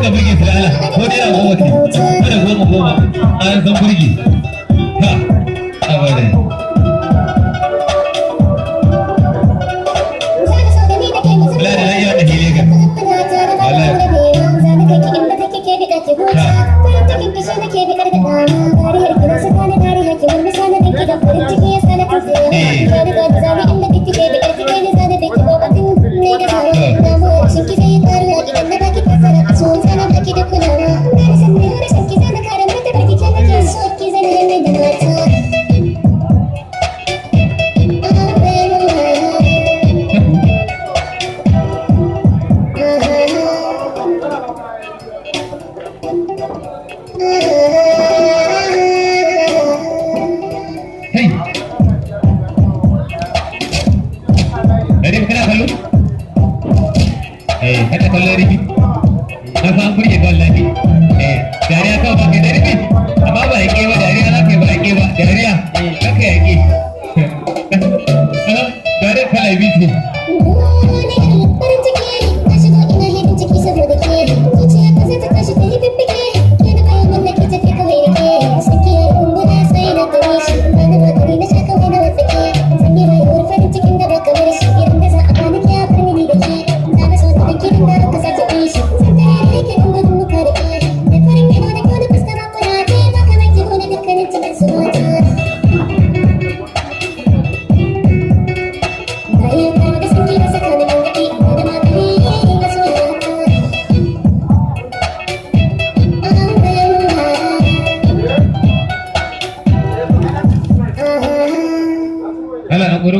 ka burge su da Allah ko dai na goma ce kada goma goma an san burge ha abare kula da lafiya da hile ga kada kallon rufi na fa an burge ga wallahi dariya kawai ba kai da rufi amma ba ya kewa dariya za ka yi ba ya kewa dariya